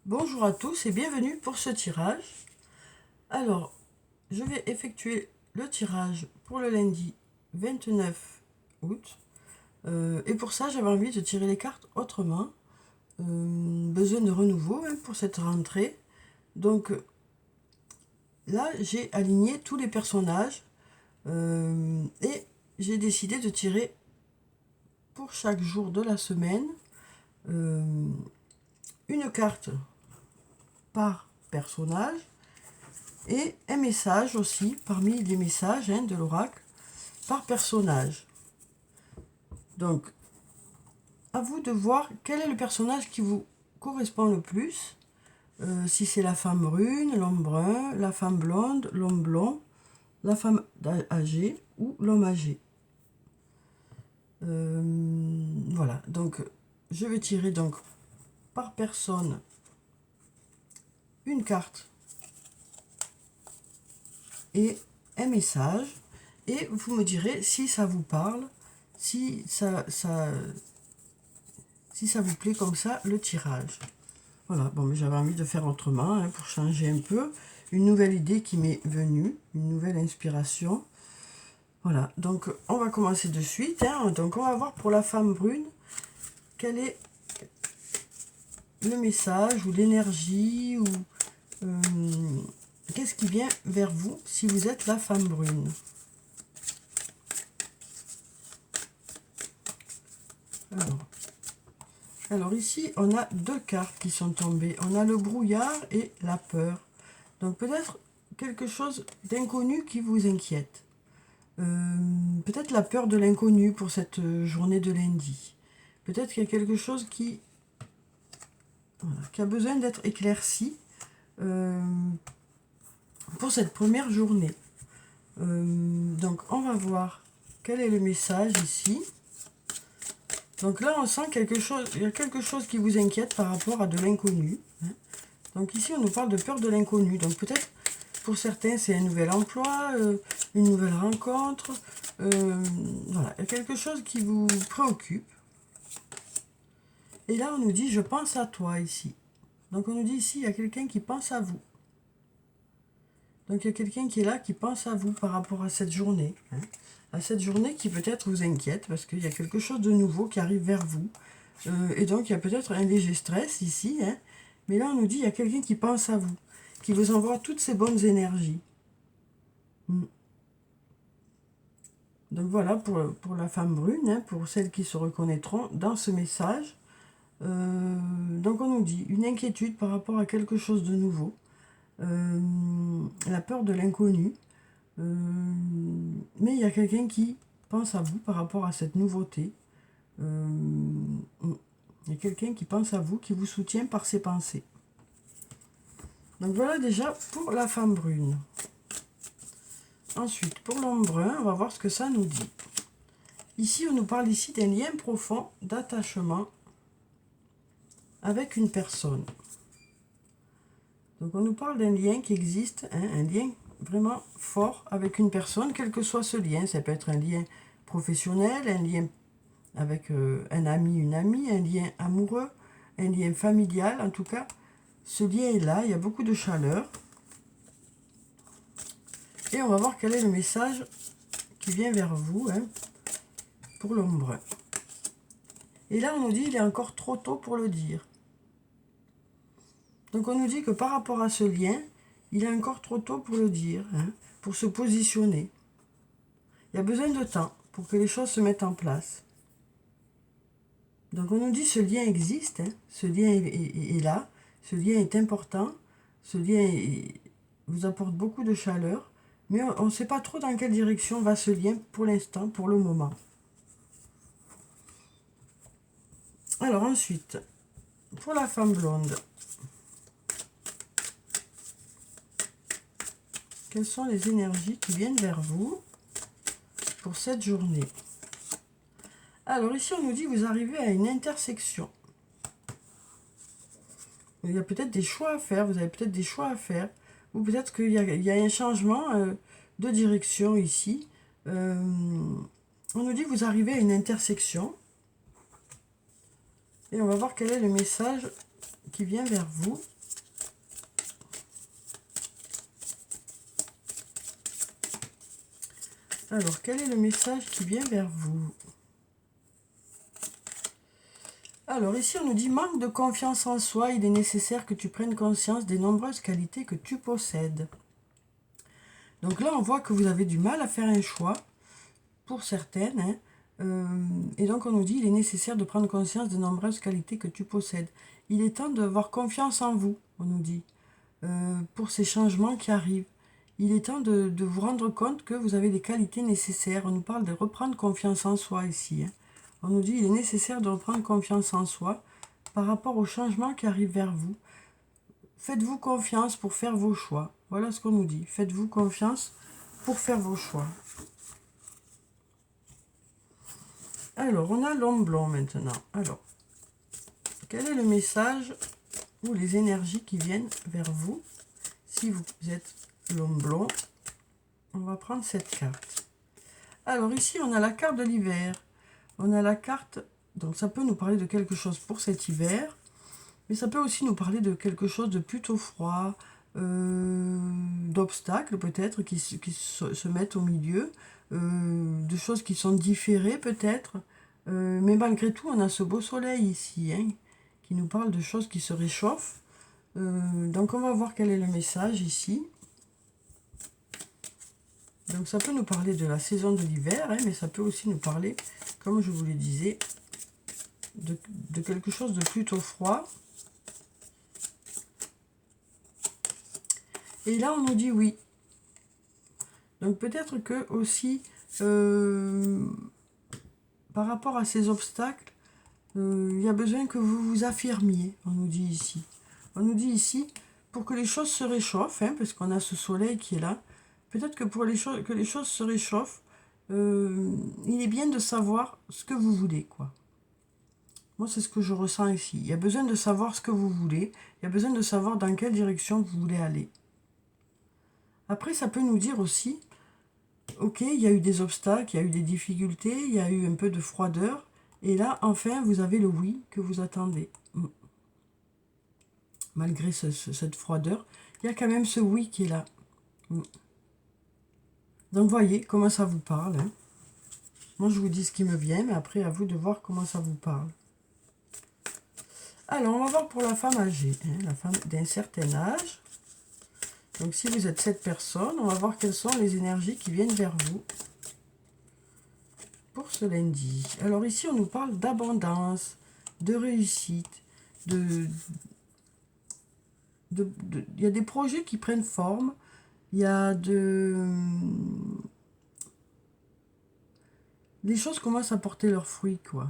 Bonjour à tous et bienvenue pour ce tirage. Alors, je vais effectuer le tirage pour le lundi 29 août. Et pour ça, j'avais envie de tirer les cartes autrement. Besoin de renouveau pour cette rentrée. Donc là, j'ai aligné tous les personnages et j'ai décidé de tirer pour chaque jour de la semaine une carte par personnage et un message aussi parmi les messages de l'oracle par personnage. Donc, à vous de voir quel est le personnage qui vous correspond le plus. Si c'est la femme brune, l'homme brun, la femme blonde, l'homme blond, la femme âgée ou l'homme âgé. Voilà, donc je vais tirer donc par personne une carte et un message. Et vous me direz si ça vous parle, si ça vous plaît comme ça, le tirage. Voilà, bon, mais j'avais envie de faire autrement pour changer un peu. Une nouvelle idée qui m'est venue, une nouvelle inspiration. Voilà, donc on va commencer de suite. Donc on va voir pour la femme brune, quel est le message ou l'énergie ou qu'est-ce qui vient vers vous si vous êtes la femme brune. Alors ici, on a deux cartes qui sont tombées. On a le brouillard et la peur. Donc peut-être quelque chose d'inconnu qui vous inquiète. Peut-être la peur de l'inconnu pour cette journée de lundi. Peut-être qu'il y a quelque chose qui a besoin d'être éclairci pour cette première journée. Donc on va voir quel est le message ici. Donc là, on sent quelque chose, il y a quelque chose qui vous inquiète par rapport à de l'inconnu. Donc ici, on nous parle de peur de l'inconnu. Donc peut-être, pour certains, c'est un nouvel emploi, une nouvelle rencontre. Voilà, il y a quelque chose qui vous préoccupe. Et là, on nous dit, je pense à toi ici. Donc on nous dit ici, il y a quelqu'un qui pense à vous. Donc il y a quelqu'un qui est là, qui pense à vous par rapport à cette journée. À cette journée qui peut-être vous inquiète, parce qu'il y a quelque chose de nouveau qui arrive vers vous. Et donc il y a peut-être un léger stress ici. Mais là, on nous dit, il y a quelqu'un qui pense à vous, qui vous envoie toutes ces bonnes énergies. Donc voilà pour la femme brune, pour celles qui se reconnaîtront dans ce message. Donc on nous dit une inquiétude par rapport à quelque chose de nouveau. La peur de l'inconnu. Mais il y a quelqu'un qui pense à vous par rapport à cette nouveauté. Il y a quelqu'un qui pense à vous, qui vous soutient par ses pensées. Donc voilà déjà pour la femme brune. Ensuite, pour l'homme brun, on va voir ce que ça nous dit. Ici, on nous parle ici d'un lien profond d'attachement avec une personne. Donc on nous parle d'un lien qui existe, un lien vraiment fort avec une personne, quel que soit ce lien. Ça peut être un lien professionnel, un lien avec un ami, une amie, un lien amoureux, un lien familial. En tout cas, ce lien est là, il y a beaucoup de chaleur. Et on va voir quel est le message qui vient vers vous pour l'homme brun. Et là, on nous dit qu'il est encore trop tôt pour le dire. Donc on nous dit que par rapport à ce lien, il est encore trop tôt pour le dire, pour se positionner. Il y a besoin de temps pour que les choses se mettent en place. Donc on nous dit ce lien existe, ce lien est là, ce lien est important, ce lien vous apporte beaucoup de chaleur, mais on ne sait pas trop dans quelle direction va ce lien pour l'instant, pour le moment. Alors ensuite, pour la femme blonde, quelles sont les énergies qui viennent vers vous pour cette journée? Alors ici, on nous dit que vous arrivez à une intersection. Il y a peut-être des choix à faire, vous avez peut-être des choix à faire, ou peut-être qu'il y a un changement de direction ici. On nous dit que vous arrivez à une intersection. Et on va voir quel est le message qui vient vers vous. Alors, quel est le message qui vient vers vous? Alors, ici, on nous dit « Manque de confiance en soi, il est nécessaire que tu prennes conscience des nombreuses qualités que tu possèdes. » Donc là, on voit que vous avez du mal à faire un choix, pour certaines. Hein. Et donc, on nous dit « Il est nécessaire de prendre conscience des nombreuses qualités que tu possèdes. » Il est temps d'avoir confiance en vous, on nous dit, pour ces changements qui arrivent. Il est temps de vous rendre compte que vous avez des qualités nécessaires. On nous parle de reprendre confiance en soi ici. Hein. On nous dit qu'il est nécessaire de reprendre confiance en soi par rapport aux changements qui arrivent vers vous. Faites-vous confiance pour faire vos choix. Voilà ce qu'on nous dit. Faites-vous confiance pour faire vos choix. Alors, on a l'homme blanc maintenant. Alors, quel est le message ou les énergies qui viennent vers vous si vous êtes l'homme blond? On va prendre cette carte. Alors ici, on a la carte de l'hiver. On a la carte, donc ça peut nous parler de quelque chose pour cet hiver, mais ça peut aussi nous parler de quelque chose de plutôt froid, d'obstacles peut-être qui se mettent au milieu, de choses qui sont différées peut-être, mais malgré tout, on a ce beau soleil ici, hein, qui nous parle de choses qui se réchauffent. Donc on va voir quel est le message ici. Donc ça peut nous parler de la saison de l'hiver, hein, mais ça peut aussi nous parler, comme je vous le disais, de quelque chose de plutôt froid. Et là on nous dit oui. Donc peut-être que aussi, par rapport à ces obstacles, il y a besoin que vous vous affirmiez, on nous dit ici. On nous dit ici, pour que les choses se réchauffent, hein, parce qu'on a ce soleil qui est là, peut-être que pour que les choses se réchauffent, il est bien de savoir ce que vous voulez, quoi. Moi, c'est ce que je ressens ici. Il y a besoin de savoir ce que vous voulez. Il y a besoin de savoir dans quelle direction vous voulez aller. Après, ça peut nous dire aussi, ok, il y a eu des obstacles, il y a eu des difficultés, il y a eu un peu de froideur. Et là, enfin, vous avez le oui que vous attendez. Malgré cette froideur, il y a quand même ce oui qui est là. Donc, voyez comment ça vous parle. Hein. Moi, je vous dis ce qui me vient, mais après, à vous de voir comment ça vous parle. Alors, on va voir pour la femme âgée, hein, la femme d'un certain âge. Donc, si vous êtes cette personne, on va voir quelles sont les énergies qui viennent vers vous pour ce lundi. Alors, ici, on nous parle d'abondance, de réussite, il y a des projets qui prennent forme, il y a les choses commencent à porter leurs fruits, quoi.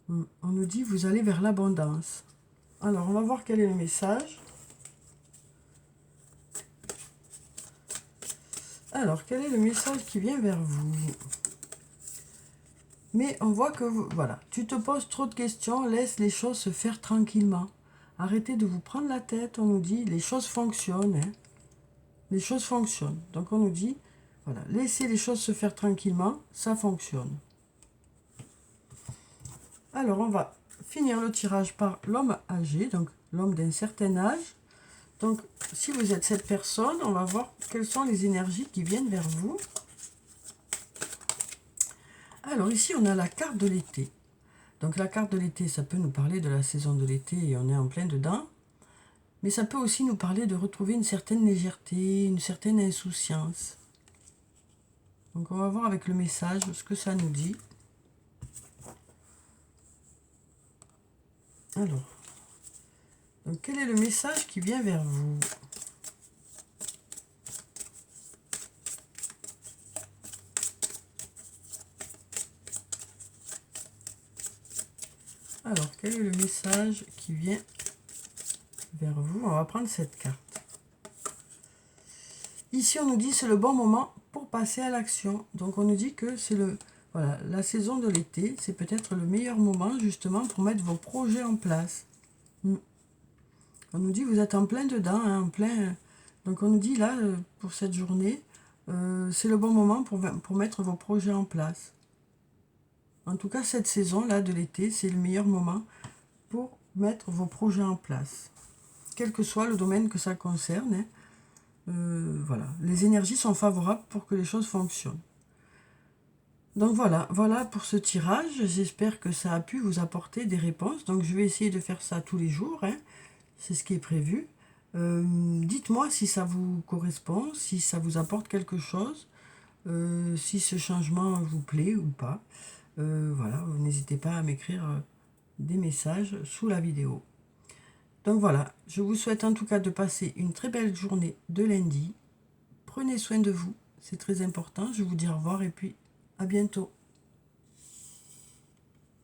On nous dit, vous allez vers l'abondance. Alors, on va voir quel est le message. Alors, quel est le message qui vient vers vous? Mais on voit que, voilà, tu te poses trop de questions, laisse les choses se faire tranquillement. Arrêtez de vous prendre la tête, on nous dit, les choses fonctionnent. Hein. Les choses fonctionnent. Donc, on nous dit, voilà, laissez les choses se faire tranquillement, ça fonctionne. Alors, on va finir le tirage par l'homme âgé, donc l'homme d'un certain âge. Donc, si vous êtes cette personne, on va voir quelles sont les énergies qui viennent vers vous. Alors, ici, on a la carte de l'été. Donc, la carte de l'été, ça peut nous parler de la saison de l'été et on est en plein dedans. Mais ça peut aussi nous parler de retrouver une certaine légèreté, une certaine insouciance. Donc, on va voir avec le message ce que ça nous dit. Alors, donc quel est le message qui vient vers vous? Alors, quel est le message qui vient vers vous? On va prendre cette carte. Ici, on nous dit c'est le bon moment pour passer à l'action. Donc, on nous dit que c'est voilà, la saison de l'été, c'est peut-être le meilleur moment justement pour mettre vos projets en place. On nous dit vous êtes en plein dedans, hein, en plein. Donc, on nous dit là, pour cette journée, c'est le bon moment pour mettre vos projets en place. En tout cas, cette saison-là de l'été, c'est le meilleur moment pour mettre vos projets en place, quel que soit le domaine que ça concerne, hein. Voilà, les énergies sont favorables pour que les choses fonctionnent. Donc voilà pour ce tirage. J'espère que ça a pu vous apporter des réponses. Donc je vais essayer de faire ça tous les jours, hein. C'est ce qui est prévu. Dites-moi si ça vous correspond, si ça vous apporte quelque chose, si ce changement vous plaît ou pas. Voilà, n'hésitez pas à m'écrire des messages sous la vidéo. Donc voilà, je vous souhaite en tout cas de passer une très belle journée de lundi. Prenez soin de vous, c'est très important. Je vous dis au revoir et puis à bientôt.